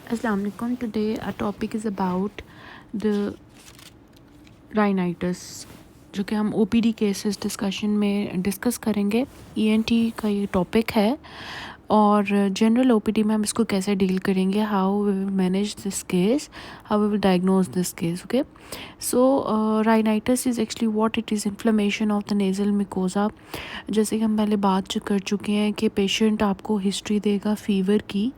Assalamu alaikum. Today our topic is about the rhinitis, जो कि हम OPD केसेस डिस्कशन में डिस्कस करेंगे. ENT का ये टॉपिक है और जनरल OPD में हम इसको कैसे डील करेंगे, how we will manage this case, how we will diagnose this case. Okay, so rhinitis is actually what it is inflammation of the nasal mucosa. जैसे कि हम पहले बात कर चुके हैं कि पेशेंट आपको हिस्ट्री देगा फ़ीवर की,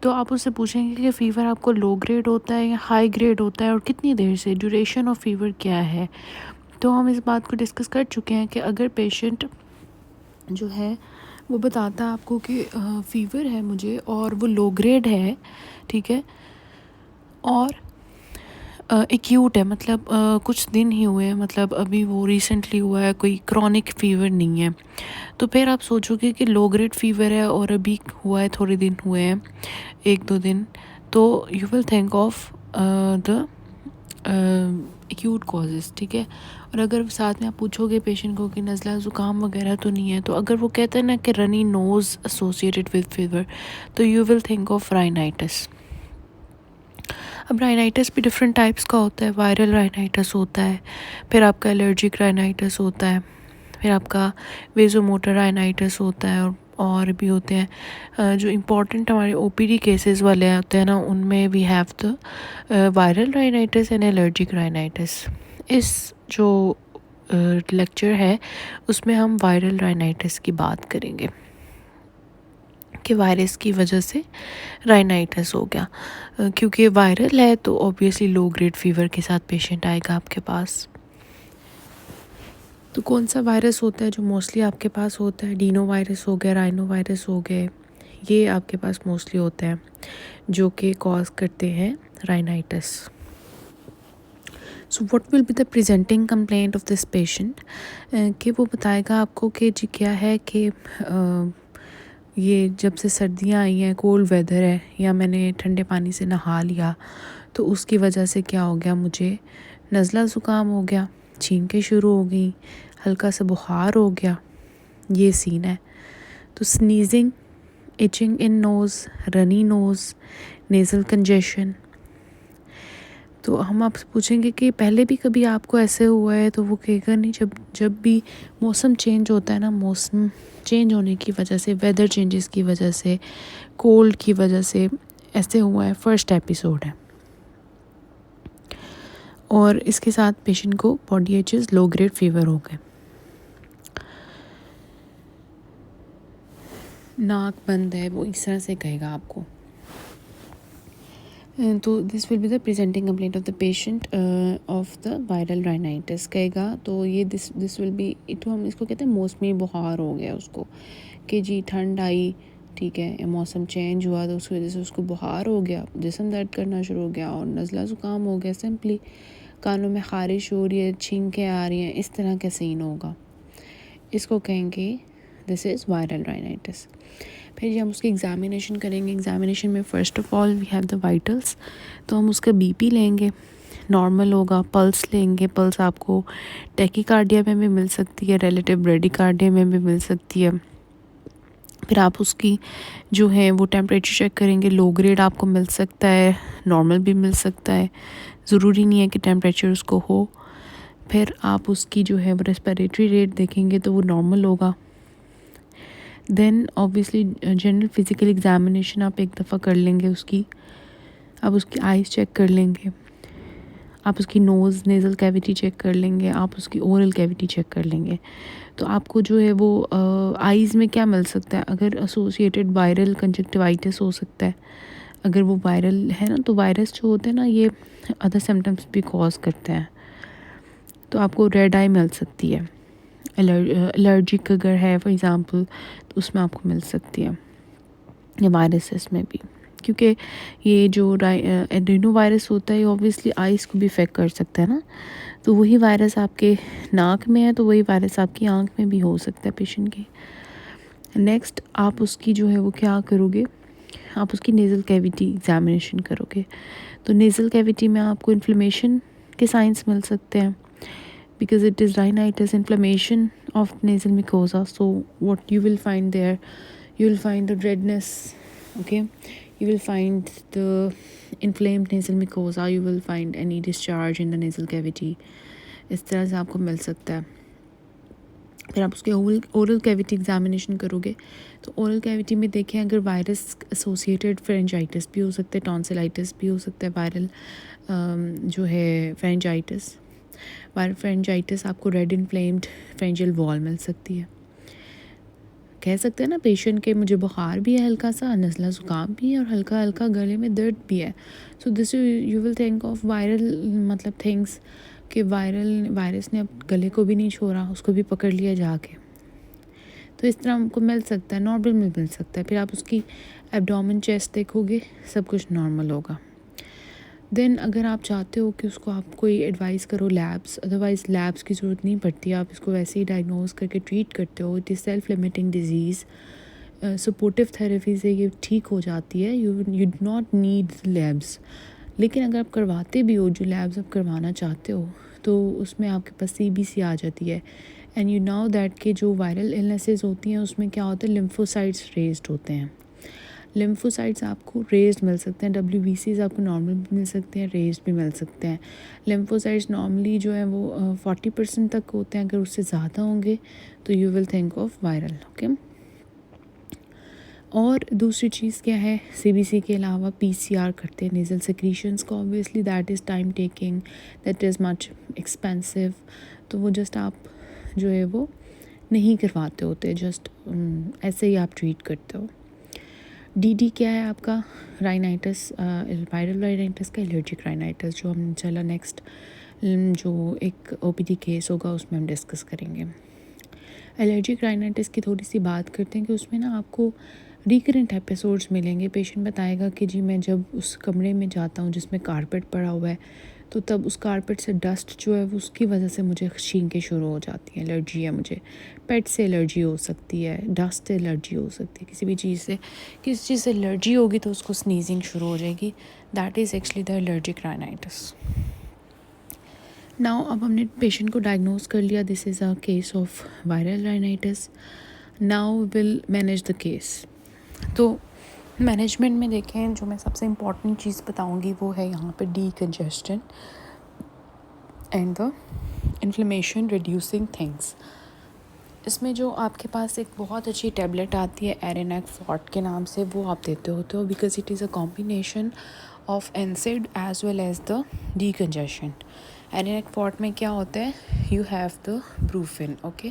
तो आप उससे पूछेंगे कि फ़ीवर आपको लो ग्रेड होता है या हाई ग्रेड होता है और कितनी देर से, ड्यूरेशन ऑफ फ़ीवर क्या है. तो हम इस बात को डिस्कस कर चुके हैं कि अगर पेशेंट जो है वो बताता है आपको कि फ़ीवर है मुझे और वो लो ग्रेड है, ठीक है, और एक्यूट है, मतलब कुछ दिन ही हुए हैं, मतलब अभी वो रिसेंटली हुआ है, कोई क्रॉनिक फ़ीवर नहीं है, तो फिर आप सोचोगे कि लो ग्रेड फ़ीवर है और अभी हुआ है, थोड़े दिन हुए हैं, 1-2 दिन, तो you will think of the acute causes, ठीक है. और अगर साथ में आप पूछोगे पेशेंट को कि नज़ला ज़ुकाम वगैरह तो नहीं है, तो अगर वो कहते हैं ना कि runny nose associated with fever, तो you will think of rhinitis. अब राइनाइटिस भी डिफरेंट टाइप्स का होता है. वायरल राइनाइटिस होता है, फिर आपका एलर्जिक राइनाइटिस होता है, फिर आपका वेजोमोटर राइनाइटिस होता है, और भी होते हैं. जो इम्पोर्टेंट हमारे OPD केसेस वाले होते हैं ना, उनमें we have the viral rhinitis and allergic rhinitis. इस जो लेक्चर है उसमें हम वायरल राइनाइटिस की बात करेंगे कि वायरस की वजह से राइनाइटिस हो गया. क्योंकि वायरल है तो ऑब्वियसली लो ग्रेड फीवर के साथ पेशेंट आएगा आपके पास. तो कौन सा वायरस होता है जो मोस्टली आपके पास होता है? डीनो वायरस हो गया, राइनो वायरस हो गए, ये आपके पास मोस्टली होते हैं जो कि कॉज करते हैं rhinitis. So what will be the presenting complaint of this patient, कि वो बताएगा आपको कि जी क्या है कि ये जब से सर्दियाँ आई हैं, कोल्ड वेदर है, या मैंने ठंडे पानी से नहा लिया तो उसकी वजह से क्या हो गया, मुझे नज़ला ज़ुकाम हो गया, छींकें शुरू हो गई, हल्का सा बुखार हो गया, ये सीन है. तो sneezing, itching in nose, runny nose, nasal congestion. तो हम आपसे पूछेंगे कि पहले भी कभी आपको ऐसे हुआ है, तो वो कहेगा नहीं. जब जब भी मौसम चेंज होता है ना, मौसम चेंज होने की वजह से, वेदर चेंजेस की वजह से, कोल्ड की वजह से ऐसे हुआ है, फर्स्ट एपिसोड है. और इसके साथ पेशेंट को body aches, low grade fever हो गए, नाक बंद है, वो इस तरह से कहेगा आपको. तो this will be the presenting complaint of the patient of the viral rhinitis कहेगा. तो ये दिस विल बी इट, हम इसको कहते हैं मौसमी बुखार हो गया उसको, कि जी ठंड आई, ठीक है, मौसम चेंज हुआ तो उसकी वजह से उसको बुखार हो गया, जिस्म दर्द करना शुरू हो गया और नज़ला ज़ुकाम हो गया. सिंपली कानों में ख़ारिश हो रही है, छींकें आ रही हैं, इस तरह का सीन होगा, इसको कहेंगे दिस इज़ वायरल राइनाइटिस. फिर जब हम उसकी एग्ज़ामिनेशन करेंगे, एग्ज़ामिनेशन में first of all we have the vitals. तो हम उसका BP लेंगे, नॉर्मल होगा. पल्स लेंगे, पल्स आपको टैकीकार्डिया में भी मिल सकती है, रिलेटिव ब्रेडिकार्डिया में भी मिल सकती है. फिर आप उसकी जो है वो टेम्परेचर चेक करेंगे, लो ग्रेड आपको मिल सकता है, नॉर्मल भी मिल सकता है, ज़रूरी नहीं है कि टेम्परेचर उसको हो. फिर आप उसकी जो है वो रेस्पिरेटरी रेट देखेंगे तो वो नॉर्मल होगा. Then obviously general physical examination आप एक दफ़ा कर लेंगे उसकी. आप उसकी आइज़ चेक कर लेंगे, आप उसकी नोज़ नेज़ल कैविटी चेक कर लेंगे, आप उसकी ओरल कैविटी चेक कर लेंगे. तो आपको जो है वो आइज़ में क्या मिल सकता है, अगर एसोसिएटेड वायरल कंजक्टिवाइटिस हो सकता है. अगर वो वायरल है ना, तो वायरस जो होते हैं ना, ये अदर सिम्टम्स भी कॉज करते हैं. तो आपको रेड आई मिल सकती है. एलर्जिक अगर है फॉर एग्ज़ाम्पल, तो उसमें आपको मिल सकती है, या वायरसेस में भी, क्योंकि ये जो एड्रीनो वायरस होता है, ये ऑब्वियसली आइज़ को भी इफ़ेक्ट कर सकता है ना. तो वही वायरस आपके नाक में है, तो वही वायरस आपकी आंख में भी हो सकता है पेशेंट के. नेक्स्ट आप उसकी जो है वो क्या करोगे, आप उसकी नेज़ल कैविटी एग्ज़ामिनेशन करोगे. तो नेज़ल कैविटी में आपको इन्फ्लेमेशन के साइंस मिल सकते हैं, because it is rhinitis, inflammation of nasal mucosa. So what you will find there, you will find the redness okay. You will find the inflamed nasal mucosa, you will find any discharge in the nasal cavity, इस तरह से आपको मिल सकता है. फिर आप उसके oral cavity examination करोगे तो ओरल कैविटी में देखें अगर वायरस एसोसिएटेड फेरेंजाइटिस भी हो सकता है, टॉन्सिलाइटिस भी हो सकता है, वायरल जो है फेरेंजाइटिस. वायरल फेरेंजाइटिस आपको रेड इन्फ्लेम्ड फेरेंजियल वॉल मिल सकती है. कह सकते हैं ना पेशेंट के मुझे बुखार भी है, हल्का सा नज़ला ज़ुकाम भी है और हल्का हल्का गले में दर्द भी है. So this you will think of viral मतलब थिंग्स कि वायरस ने अब गले को भी नहीं छोड़ा, उसको भी पकड़ लिया जाके. तो इस तरह हमको मिल सकता है, नॉर्मल में मिल सकता है. फिर आप उसकी एब्डोमेन चेस्ट देखोगे, सब कुछ नॉर्मल होगा. देन अगर आप चाहते हो कि उसको आप कोई एडवाइस करो लैब्स, अदरवाइज़ लैब्स की ज़रूरत नहीं पड़ती, आप इसको वैसे ही डायग्नोज करके ट्रीट करते हो. It is self limiting disease. Supportive therapy से ये ठीक हो जाती है. You do not need labs. लेकिन अगर आप करवाते भी हो, जो लैब्स आप करवाना चाहते हो, तो उसमें आपके पास CBC आ जाती है. एंड यू नो दैट कि जो वायरल इलनेसेस होती हैं उसमें क्या होता है, लिम्फोसाइट्स रेज्ड होते हैं. लिम्फोसाइट्स आपको रेज्ड मिल सकते हैं, WBCs आपको नॉर्मल भी मिल सकते हैं, रेज्ड भी मिल सकते हैं. लिम्फोसाइट्स नॉर्मली जो है वो 40% तक होते हैं. अगर उससे ज़्यादा होंगे तो you will think of viral. Okay. और दूसरी चीज़ क्या है, CBC के अलावा PCR करते हैं नेज़ल सेक्रीशंस को. Obviously that is time taking, that is much expensive. तो वो जस्ट आप जो है वो नहीं करवाते होते, जस्ट ऐसे ही आप ट्रीट करते हो. DD क्या है आपका, राइनाइटिस, वायरल राइनाइटिस का एलर्जिक राइनाइटिस, जो हम चला नेक्स्ट जो एक OPD केस होगा उसमें हम डिस्कस करेंगे. एलर्जिक राइनाइटिस की थोड़ी सी बात करते हैं कि उसमें ना आपको रिकरेंट एपिसोड्स मिलेंगे. पेशेंट बताएगा कि जी मैं जब उस कमरे में जाता हूँ जिसमें कारपेट पड़ा हुआ है, तो तब उस कारपेट से डस्ट जो है वो उसकी वजह से मुझे छींकें शुरू हो जाती हैं, एलर्जी है मुझे. पेट से एलर्जी हो सकती है, डस्ट से एलर्जी हो सकती है, किसी भी चीज़ से, किसी चीज़ से एलर्जी होगी तो उसको स्नीजिंग शुरू हो जाएगी. That is actually the allergic rhinitis. Now अब हमने पेशेंट को डायग्नोज कर लिया, this is a case of viral rhinitis. Now will manage the case. तो मैनेजमेंट में देखें, जो मैं सबसे इम्पॉर्टेंट चीज़ बताऊंगी वो है यहाँ पे decongestion and the inflammation reducing things. इसमें जो आपके पास एक बहुत अच्छी टैबलेट आती है एरेनेक फॉर्ट के नाम से, वो आप देते होते हो, because it is a combination of NSAID as well as the decongestion. Arinac forte में क्या होता है, you have the Brufen, okay,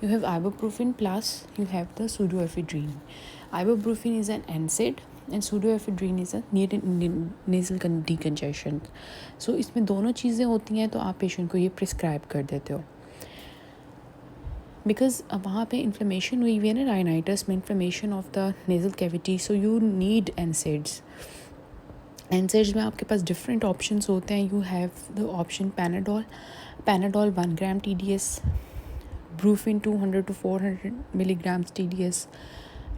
you have ibuprofen plus you have the pseudoephedrine. Ibuprofen is an NSAID and pseudoephedrine is a nasal decongestion. So इसमें दोनों चीज़ें होती हैं, तो आप पेशेंट को ये प्रिस्क्राइब कर देते हो. बिकॉज वहाँ पे इन्फ्लेमेशन हुई हुई है ना, राइनाइटिस में inflammation of the nasal cavity, so you need NSAIDs. NSAIDs में आपके पास डिफरेंट ऑप्शंस होते हैं. You have the option Panadol 1 gram TDS, Brufen 200 to 400 milligrams TDS,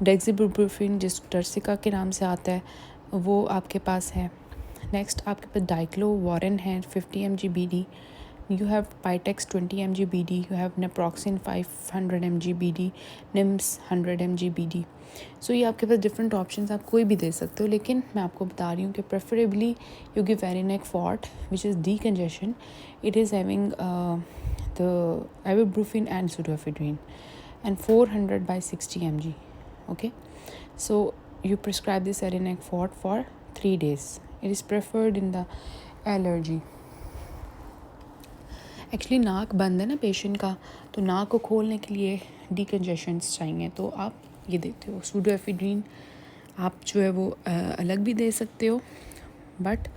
डेक्सीब्रूफिन जिस टर्सिका के नाम से आता है वो आपके पास है. नेक्स्ट आपके पास डाइक्लो वॉरेन है 50 mg BD. You have Pytex 20 mg BD. You have naproxen 500 mg BD, Nims 100 mg BD. So ये आपके पास डिफरेंट ऑप्शंस, आप कोई भी दे सकते हो. लेकिन मैं आपको बता रही हूँ कि preferably you give Arinac forte which is decongestion. It is having the ibuprofen and pseudoephedrine and 400 by 60 mg. Okay, so you prescribe this Arenac for 3 days. It is preferred in the allergy. Actually नाक बंद है ना patient का, तो नाक को खोलने के लिए डीकंजेशंस चाहिए, तो आप ये देते हो. सूडोएफेड्रीन आप जो है वो अलग भी दे सकते हो, बट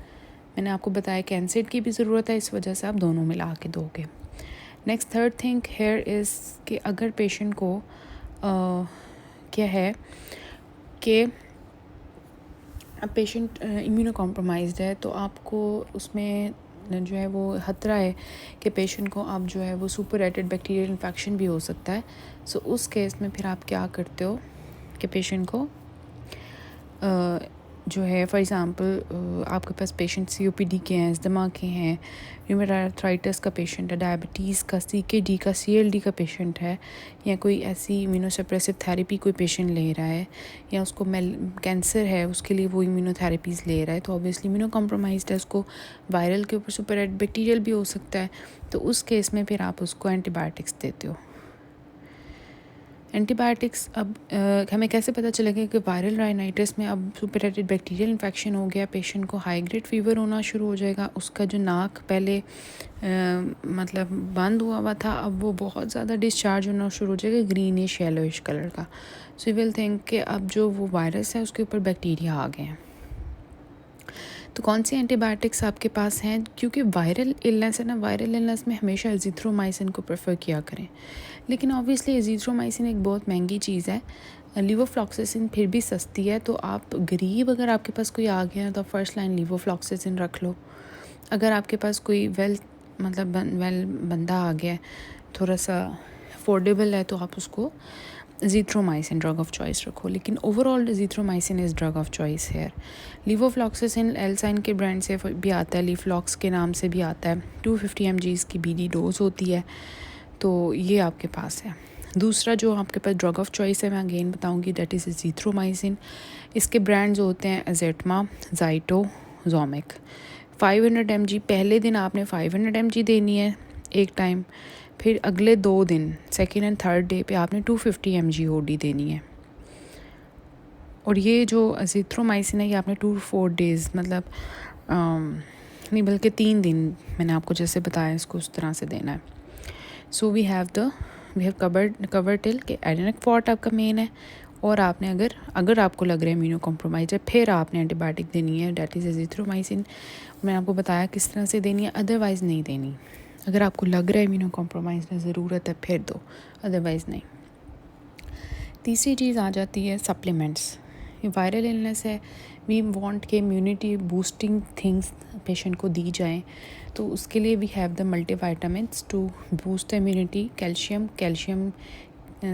मैंने आपको बताया कि NSAID की भी ज़रूरत है, इस वजह से आप दोनों मिला के दोगे. Next third thing here is कि अगर पेशेंट को क्या है कि पेशेंट इम्यूनो कॉम्प्रोमाइज्ड है, तो आपको उसमें जो है वो खतरा है कि पेशेंट को आप जो है वो सुपरएटेड बैक्टीरियल इन्फेक्शन भी हो सकता है. सो उस केस में फिर आप क्या करते हो कि पेशेंट को जो है फॉर एग्ज़ाम्पल आपके पास पेशेंट COPD के हैं, अस्थमा के हैं, र्यूमेटॉइड आर्थराइटिस का पेशेंट है, डायबिटीज़ का, CKD का, CLD का पेशेंट है, या कोई ऐसी इम्यूनोसप्रेसिव थेरेपी कोई पेशेंट ले रहा है, या उसको कैंसर है उसके लिए वो इम्यूनोथेरेपीज़ ले रहा है, तो ऑब्वियसली इम्यूनो कॉम्प्रोमाइज्ड है, उसको वायरल के ऊपर सुपर बैक्टीरियल भी हो सकता है। तो उस केस में फिर आप उसको एंटीबायोटिक्स देते हो। एंटीबायोटिक्स अब हमें कैसे पता चलेगा कि वायरल राइनाइटिस में अब सुपरेटेड बैक्टीरियल इन्फेक्शन हो गया, पेशेंट को हाई ग्रेड फीवर होना शुरू हो जाएगा, उसका जो नाक पहले मतलब बंद हुआ था अब वो बहुत ज़्यादा डिस्चार्ज होना शुरू हो जाएगा, ग्रीनिश येलोइश कलर का। सो यू विल थिंक कि अब जो वो वायरस है उसके ऊपर बैक्टीरिया आ गए हैं। तो कौन सी एंटीबायोटिक्स आपके पास हैं? क्योंकि वायरल इलनेस है ना, वायरल इलनेस में हमेशा एजिथ्रोमाइसिन को प्रेफर किया करें, लेकिन ऑब्वियसली एजिथ्रोमाइसिन एक बहुत महंगी चीज़ है। लीवोफ्लॉक्सासिन फिर भी सस्ती है, तो आप गरीब अगर आपके पास कोई आ गया तो फर्स्ट लाइन लीवोफ्लॉक्सासिन रख लो। अगर आपके पास कोई वेल बंदा आ गया थोड़ा सा अफोर्डेबल है तो आप उसको एजिथ्रोमाइसिन ड्रग ऑफ चॉइस रखो, लेकिन overall azithromycin is drug of choice है। लीवोफ्लॉक्सासिन एल्साइन के ब्रांड से भी आता है, लीफ्लॉक्स के नाम से भी आता है, 250 mg इसकी BD डोज होती है, तो ये आपके पास है। दूसरा जो आपके पास ड्रग ऑफ चॉइस है मैं अगेन बताऊंगी, दैट इज़ एजिथ्रोमाइसिन। इसके ब्रांड्स होते हैं एजेटमा, ज़ाइटो, जोमिक। 500 mg पहले दिन आपने 500 mg देनी है एक टाइम, फिर अगले 2 दिन सेकेंड एंड थर्ड डे पे आपने 250 mg OD देनी है। और ये जो एजिथ्रोमाइसिन है ये आपने 2-4 डेज़ मतलब नहीं बल्कि 3 दिन मैंने आपको जैसे बताया इसको उस तरह से देना है। So we have cover till के एडेनिक फॉर्ट आपका मेन है, और आपने अगर आपको लग रहा है इम्यूनो कॉम्प्रोमाइज है फिर आपने एंटीबायोटिक देनी है, डेट इज़ एजिथ्रोमाइसिन। मैंने आपको बताया किस तरह से देनी है, अदरवाइज़ नहीं देनी। अगर आपको लग रहा है इम्यूनो कॉम्प्रोमाइज में ज़रूरत है फिर दो, अदरवाइज़ नहीं। तीसरी चीज़ आ जाती है सप्लीमेंट्स। ये वायरल इलनेस है, वी वांट के इम्यूनिटी बूस्टिंग थिंग्स पेशेंट को दी जाएं, तो उसके लिए we have the multivitamins to boost the immunity. Calcium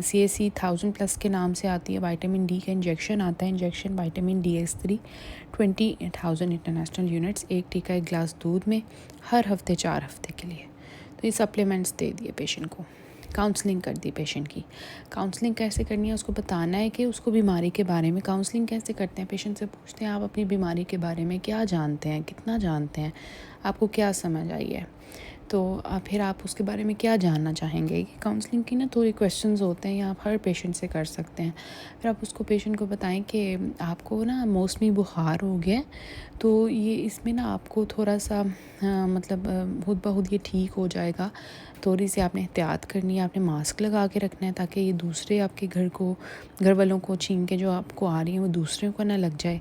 CAC 1000+ के नाम से आती है। विटामिन D का इंजेक्शन आता है, injection vitamin DS3 20,000 international units, एक टीका एक गिलास दूध में हर हफ्ते 4 हफ्ते के लिए। तो ये सप्लीमेंट्स दे दिए पेशेंट को। काउंसलिंग कर दी पेशेंट की। काउंसलिंग कैसे करनी है उसको बताना है कि उसको बीमारी के बारे में काउंसलिंग कैसे करते हैं। पेशेंट से पूछते हैं आप अपनी बीमारी के बारे में क्या जानते हैं, कितना जानते हैं, आपको क्या समझ आई है, तो फिर आप उसके बारे में क्या जानना चाहेंगे। काउंसलिंग की ना थोड़ी क्वेश्चंस होते हैं, या आप हर पेशेंट से कर सकते हैं। फिर आप उसको पेशेंट को बताएं कि आपको ना मौसमी बुखार हो गया, तो ये इसमें ना आपको थोड़ा सा मतलब खुद ब खुद ये ठीक हो जाएगा। थोड़ी सी आपने एहतियात करनी है, आपने मास्क लगा के रखना है ताकि ये दूसरे आपके घर वालों को छीन के जो आपको आ रही है वो दूसरों को ना लग जाए।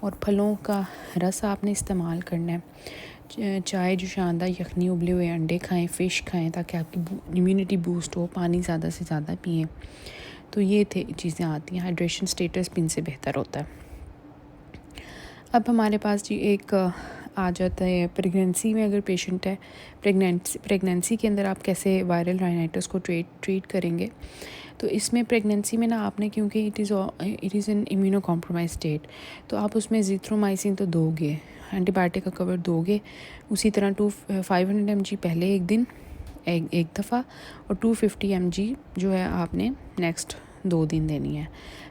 और फलों का रस आपने इस्तेमाल करना है। चाय जो शानदार यखनी, उबले हुए अंडे खाएं, फ़िश खाएं ताकि आपकी इम्यूनिटी बूस्ट हो। पानी ज़्यादा से ज़्यादा पिएं। तो ये चीज़ें आती हैं। हाइड्रेशन स्टेटस भी इनसे बेहतर होता है। अब हमारे पास जी एक आ जाता है प्रेगनेंसी में। अगर पेशेंट है प्रेगनेंसी के अंदर आप कैसे वायरल राइनाइटिस को ट्रीट करेंगे। तो इसमें प्रेगनेंसी में ना आपने, क्योंकि it is an immuno compromise state, तो आप उसमें एजिथ्रोमाइसिन तो दोगे, एंटीबायोटिक का कवर दोगे। उसी तरह 500 mg पहले एक दिन एक दफ़ा, और 250 mg जो है आपने नेक्स्ट 2 दिन देनी है।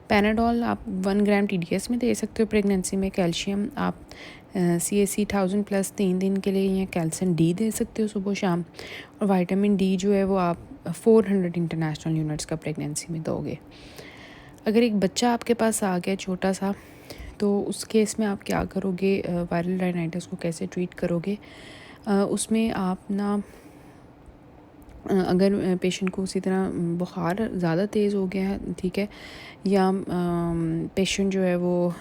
पैनाडोल आप 1 ग्राम TDS में दे सकते हो प्रेगनेंसी में। कैल्शियम आप CAC 1000+ 3 दिन के लिए, या कैल्शियम D दे सकते हो सुबह शाम। और विटामिन D जो है वो आप 400 इंटरनेशनल यूनिट्स का प्रेगनेंसी में दोगे। अगर एक बच्चा आपके पास आ गया छोटा सा, तो उस केस में आप क्या करोगे, वायरल राइनाइटिस को कैसे ट्रीट करोगे। उसमें आप ना अगर पेशेंट को उसी तरह बुखार ज़्यादा तेज़ हो गया है, ठीक है, या पेशेंट जो है वो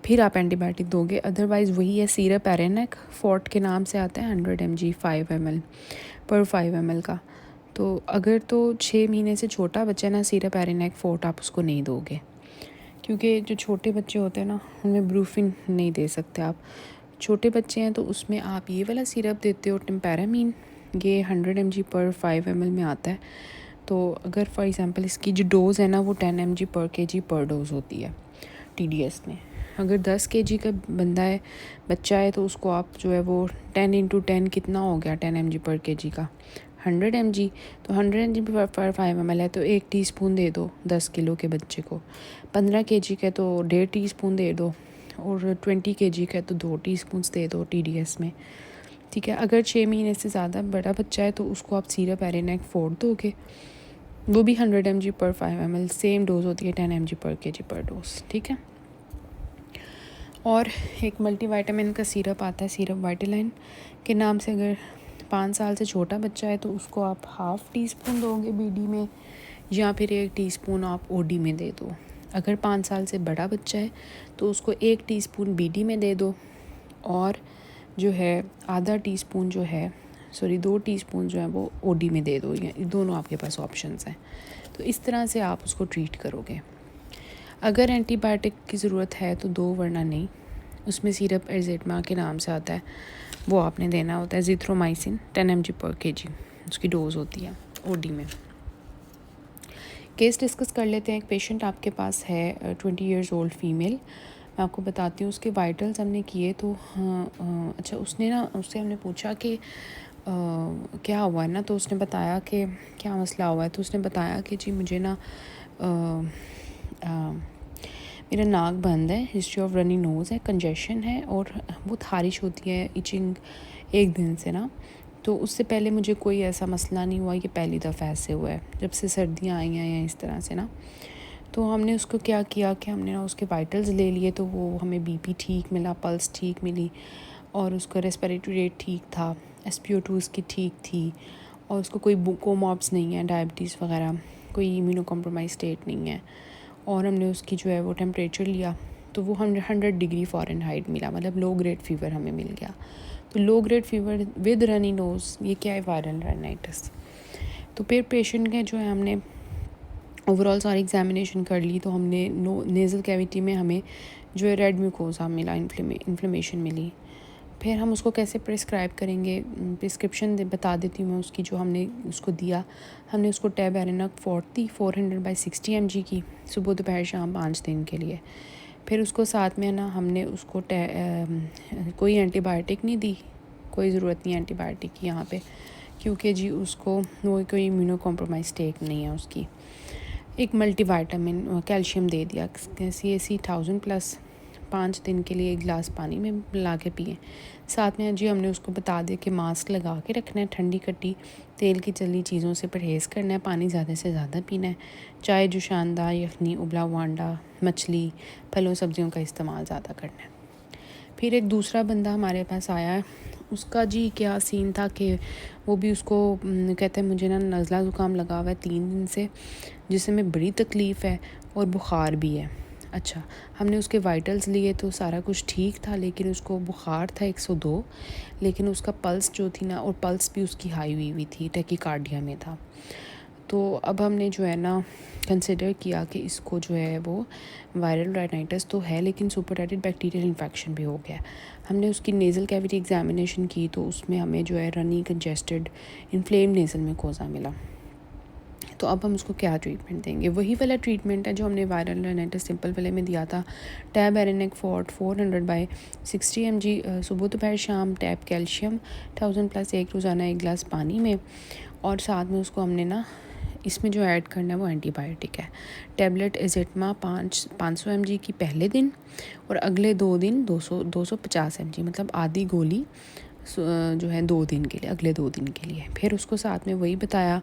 फिर आप एंटीबायोटिक दोगे। अदरवाइज़ वही है सिरप एरेनेक फोर्ट के नाम से आता है, 100 mg 5 ml पर 5 ml का। तो अगर तो 6 महीने से छोटा बच्चा ना, सिरप एरेनेक फोर्ट आप उसको नहीं दोगे, क्योंकि जो छोटे बच्चे होते हैं ना उनमें ब्रूफिन नहीं दे सकते आप। छोटे बच्चे हैं तो उसमें आप ये वाला सिरप देते हो टेम्पैरामीन, ये 100 mg पर 5 ml में आता है। तो अगर फॉर एग्ज़ाम्पल इसकी जो डोज़ है ना वो 10 mg पर kg पर डोज़ होती है TDS में। अगर 10 kg का बच्चा है तो उसको आप जो है वो 10 × 10 कितना हो गया 10 mg/kg का 100 mg। तो 100 mg/5 ml है तो 1 टीस्पून दे दो 10 किलो के बच्चे को। 15 kg का तो 1.5 टीस्पून दे दो, और 20 kg का तो 2 टीस्पून दे दो TDS में। ठीक है, अगर 6 महीने से ज़्यादा बड़ा बच्चा है तो उसको आप सिरप एरेनेक फोड़ दोगे, वो भी 100 mg/5 ml, सेम डोज होती है 10 mg/kg पर डोज। ठीक है, और एक मल्टीविटामिन का सिरप आता है, सिरप वाइटालाइन के नाम से। अगर 5 साल से छोटा बच्चा है तो उसको आप ½ टीस्पून दोगे BD में, या फिर 1 टीस्पून आप OD में दे दो। अगर 5 साल से बड़ा बच्चा है तो उसको 1 टीस्पून BD में दे दो, और जो है ½ टीस्पून जो है 2 टीस्पून जो है वो OD में दे दो। ये दोनों आपके पास ऑप्शंस हैं। तो इस तरह से आप उसको ट्रीट करोगे। अगर एंटीबायोटिक की ज़रूरत है तो दो, वरना नहीं। उसमें सिरप एर्जेटमा के नाम से आता है, वो आपने देना होता है। जिथ्रोमाइसिन 10 mg/kg उसकी डोज़ होती है OD में। केस डिस्कस कर लेते हैं। एक पेशेंट आपके पास है 20 ईयर्स ओल्ड फीमेल। मैं आपको बताती हूँ उसके वाइटल्स हमने किए तो अच्छा, उससे हमने पूछा कि क्या हुआ है ना, तो उसने बताया कि क्या मसला हुआ है। तो उसने बताया कि जी मुझे ना मेरा नाक बंद है, हिस्ट्री ऑफ रनी नोज़ है, कंजेशन है, और बहुत ख़ारिश होती है, इचिंग 1 दिन से ना। तो उससे पहले मुझे कोई ऐसा मसला नहीं हुआ, ये पहली दफ़ा ऐसे हुआ है जब से सर्दियाँ आई हैं या इस तरह से ना। तो हमने उसको क्या किया कि हमने ना उसके वाइटल्स ले लिए, तो वो हमें BP ठीक मिला, पल्स ठीक मिली, और उसका रेस्पिरेटरी रेट ठीक था, SpO2 उसकी ठीक थी, और उसको कोई कोमॉर्ब्स नहीं है, डायबिटीज़ वगैरह, कोई इम्यूनो कॉम्प्रोमाइज़ स्टेट नहीं है। और हमने उसकी जो है वो टेम्परेचर लिया तो वो 100 डिग्री फ़ारेनहाइट मिला, मतलब लो ग्रेड फ़ीवर हमें मिल गया। तो low grade fever with runny nose, ये क्या है, वायरल राइनाइटिस। तो फिर पेशेंट के जो है हमने ओवरऑल सारी एग्जामिनेशन कर ली, तो हमने नेज़ल कैविटी में हमें जो है रेड म्यूकोसा मिला, इन्फ्लेमेशन मिली। फिर हम उसको कैसे प्रिस्क्राइब करेंगे, प्रिस्क्रिप्शन बता देती हूँ मैं उसकी, जो हमने उसको दिया। हमने उसको टैब एरेनक 400/60 mg की, सुबह दोपहर शाम 5 दिन के लिए। फिर उसको साथ में ना हमने उसको कोई एंटीबायोटिक नहीं दी, कोई ज़रूरत नहीं एंटीबायोटिक की यहाँ पे, क्योंकि जी उसको वो कोई इम्यूनो कॉम्प्रोमाइज़ स्टेट नहीं है उसकी। एक मल्टीविटामिन कैल्शियम दे दिया, CAC 1000+, 5 दिन के लिए 1 गिलास पानी में मिला के पिए। साथ में जी हमने उसको बता दिया कि मास्क लगा के रखना है, ठंडी कट्टी तेल की चली चीज़ों से परहेज़ करना है, पानी ज़्यादा से ज़्यादा पीना है, चाय जुशानदा, यखनी, उबला हुआ अंडा, मछली, फलों सब्जियों का इस्तेमाल ज़्यादा करना है। फिर एक दूसरा बंदा हमारे पास आया है, उसका जी क्या सीन था कि वो भी उसको कहते हैं मुझे ना नज़ला ज़ुकाम लगा हुआ है 3 दिन से, जिससे में बड़ी तकलीफ़ है और बुखार भी है। अच्छा, हमने उसके वाइटल्स लिए तो सारा कुछ ठीक था, लेकिन उसको बुखार था 102, लेकिन उसका पल्स जो थी ना, और पल्स भी उसकी हाई हुई थी, टैकीकार्डिया में था। तो अब हमने जो है ना कंसिडर किया कि इसको जो है वो वायरल राइनाइटिस तो है, लेकिन सुपरटाइटेड बैक्टीरियल इन्फेक्शन भी हो गया। हमने उसकी नेज़ल कैविटी एग्जामिनेशन की तो उसमें हमें जो है runny congested inflame nasal mucosa मिला। तो अब हम उसको क्या ट्रीटमेंट देंगे, वही वाला ट्रीटमेंट है जो हमने वायरल राइनाइटिस सिंपल वाले में दिया था। टैब एरेनेक 400/60 mg सुबह दोपहर शाम, टैब कैल्शियम 1000+, 1 रोज़ाना 1 गिलास पानी में, और साथ में उसको हमने ना इसमें जो ऐड करना है वो एंटीबायोटिक है। टैबलेट एजेटमा 500 mg की पहले दिन, और अगले 2 दिन 250 mg, मतलब आधी गोली जो है 2 दिन के लिए, अगले 2 दिन के लिए। फिर उसको साथ में वही बताया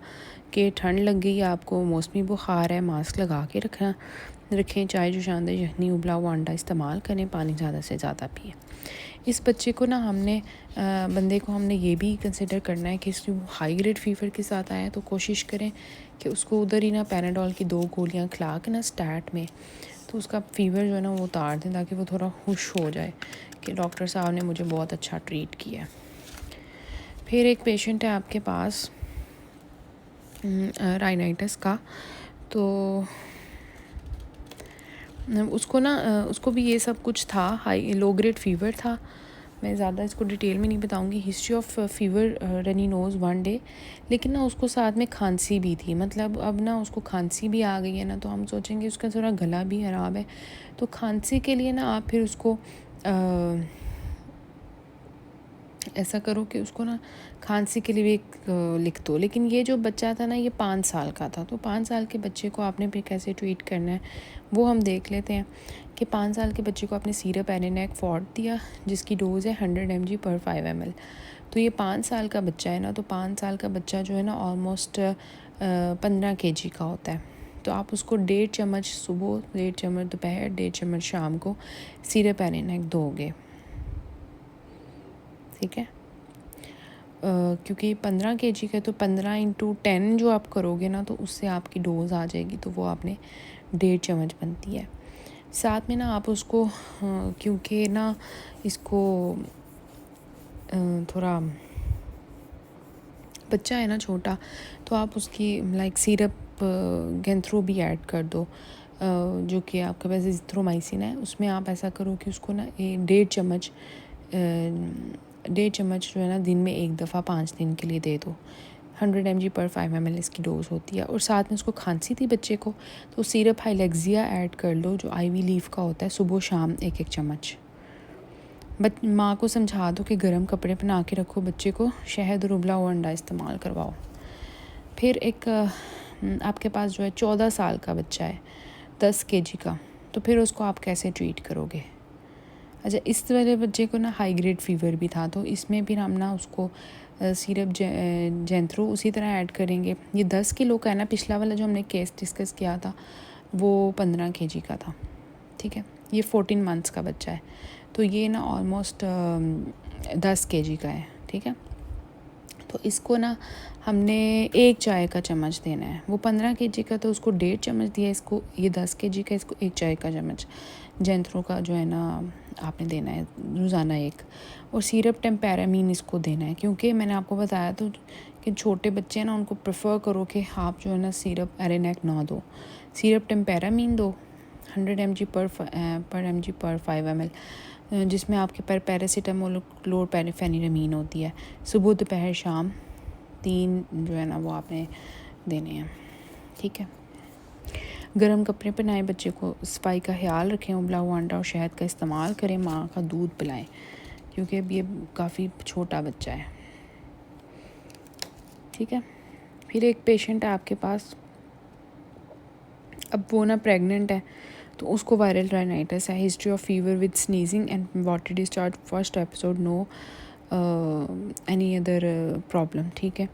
कि ठंड लग गई है आपको, मौसमी बुखार है, मास्क लगा के रखें, चाय जुशानदा, यखनी, उबला हुआ अंडा इस्तेमाल करें, पानी ज़्यादा से ज़्यादा पिए। इस बच्चे को ना हमने बंदे को हमने ये भी कंसिडर करना है कि इसकी हाई ग्रेड फ़ीवर के साथ आया, तो कोशिश करें कि उसको उधर ही ना पैराडोल की 2 गोलियां खिला के ना स्टार्ट में, तो उसका फ़ीवर जो है ना वो उतार दें, ताकि वो थोड़ा खुश हो जाए कि डॉक्टर साहब ने मुझे बहुत अच्छा ट्रीट किया। फिर एक पेशेंट है आपके पास राइनाइटिस का, तो उसको ना उसको भी ये सब कुछ था, हाई लो ग्रेड फ़ीवर था, मैं ज़्यादा इसको डिटेल में नहीं बताऊंगी। History of fever runny nose 1 day, लेकिन ना उसको साथ में खांसी भी थी। मतलब अब ना उसको खांसी भी आ गई है ना, तो हम सोचेंगे उसका थोड़ा गला भी ख़राब है, तो खांसी के लिए ना आप फिर उसको ऐसा करो कि उसको ना खांसी के लिए भी एक लिख दो। लेकिन ये जो बच्चा था ना, ये 5 साल का था, तो 5 साल के बच्चे को आपने फिर कैसे ट्रीट करना है वो हम देख लेते हैं। कि 5 साल के बच्चे को आपने सीरप एरेनेक फॉर्ट दिया, जिसकी डोज़ है 100 mg पर 5 ml। तो ये 5 साल का बच्चा है ना, तो 5 साल का बच्चा जो है ना ऑलमोस्ट 15 kg का होता है। तो आप उसको 1.5 चम्मच सुबह, 1.5 चम्मच दोपहर, 1.5 चम्मच शाम को सीरप एरेनेक दोगे, ठीक है। क्योंकि 15 kg का, तो 15 × 10 जो आप करोगे ना, तो उससे आपकी डोज़ आ जाएगी, तो वो आपने 1.5 चम्मच बनती है। साथ में ना आप उसको क्योंकि ना इसको थोड़ा बच्चा है ना छोटा, तो आप उसकी लाइक सिरप गेंथ्रो भी ऐड कर दो, जो कि आपके पास एजिथ्रोमाइसिन है, उसमें आप ऐसा करो कि उसको ना 1.5 चम्मच जो है ना दिन में एक दफ़ा 5 दिन के लिए दे दो। 100 mg पर 5 ml इसकी डोज़ होती है। और साथ में उसको खांसी थी बच्चे को, तो सिरप हाइलेक्सिया ऐड कर लो, जो IV लीफ का होता है, सुबह शाम 1-1 चम्मच। माँ को समझा दो कि गर्म कपड़े पहना के रखो बच्चे को, शहद और उबला हुआ अंडा इस्तेमाल करवाओ। फिर एक आपके पास जो है 14 साल का बच्चा है, 10 kg का, तो फिर उसको आप कैसे ट्रीट करोगे? अच्छा, इस वाले बच्चे को ना हाई ग्रेड फीवर भी था, तो इसमें फिर हम ना उसको सिरप जेंथ्रो उसी तरह ऐड करेंगे। ये 10 किलो का है ना, पिछला वाला जो हमने केस डिस्कस किया था वो 15 kg का था, ठीक है। ये 14 मंथ्स का बच्चा है, तो ये ना ऑलमोस्ट 10 kg का है, ठीक है। तो इसको ना हमने 1 चाय का चम्मच देना है। वो 15 kg का, तो उसको 1.5 चम्मच दिया, इसको ये 10 kg का, इसको 1 चाय का चम्मच जेंथ्रो का जो है ना आपने देना है रोज़ाना 1। और सिरप टेम्पेरामीन इसको देना है, क्योंकि मैंने आपको बताया तो कि छोटे बच्चे हैं ना, उनको प्रेफर करो कि आप जो है ना सिरप एरेनेक ना दो, सिरप टेम्पेरामीन दो 100 mg पर 5 ml, जिसमें आपके पर पैरासीटामोल, क्लोरपेनिफेनिरामीन होती है। सुबह दोपहर शाम 3 जो है ना वो आपने देने हैं, ठीक है। गर्म कपड़े पहनाएं बच्चे को, सफाई का ख्याल रखें, उबला हुआ अंडा और शहद का इस्तेमाल करें, माँ का दूध पिलाएं, क्योंकि अब ये काफ़ी छोटा बच्चा है, ठीक है। फिर एक पेशेंट है आपके पास, अब वो ना प्रेग्नेंट है, तो उसको वायरल राइनाइटिस है, history of fever with sneezing and water discharge, first episode, no any other problem, ठीक है।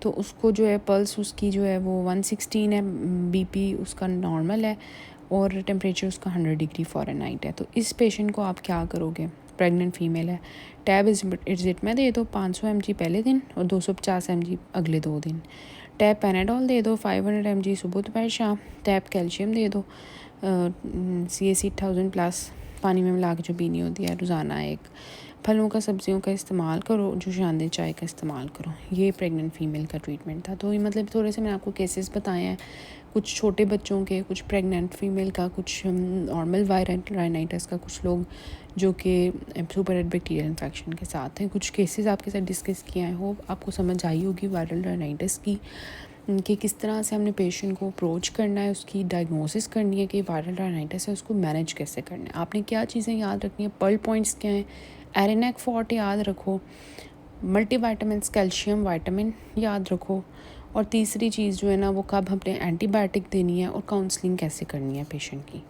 तो उसको जो है पल्स उसकी जो है वो 116 है, BP उसका नॉर्मल है, और टेम्परेचर उसका 100 डिग्री फ़ारेनहाइट है। तो इस पेशेंट को आप क्या करोगे? प्रेग्नेंट फीमेल है, टैब इज़िट में दे दो 500 mg पहले दिन और 250 mg अगले 2 दिन। टैब पैनाडोल दे दो 500 mg सुबह दोपहर शाम। टैब कैल्शियम दे दो CAC 1000+ पानी में मिला के जो पीनी होती है रोज़ाना 1। फलों का सब्जियों का इस्तेमाल करो, जो शानदेर चाय का इस्तेमाल करो। ये प्रेग्नेंट फ़ीमेल का ट्रीटमेंट था। तो ये मतलब थोड़े से मैंने आपको केसेस बताए हैं, कुछ छोटे बच्चों के, कुछ प्रेग्नेंट फ़ीमेल का, कुछ नॉर्मल वायरल राइनाइटिस का, कुछ लोग जो कि सुपर बैक्टीरियल इन्फेक्शन के साथ हैं। कुछ केसेस आपके साथ डिस्कस किए हैं। होप आपको समझ आई होगी वायरल राइनाइटिस की, कि किस तरह से हमने पेशेंट को अप्रोच करना है, उसकी डायग्नोसिस करनी है कि वायरल राइनाइटिस है, उसको मैनेज कैसे करना है। आपने क्या चीज़ें याद रखनी है, पर्ल पॉइंट्स क्या हैं, एरेनेक फॉर्ट याद रखो, मल्टीविटामिन्स, कैल्शियम, विटामिन याद रखो, और तीसरी चीज़ जो है ना वो कब हमने एंटीबायोटिक देनी है, और काउंसलिंग कैसे करनी है पेशेंट की।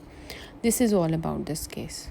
This is all about this case.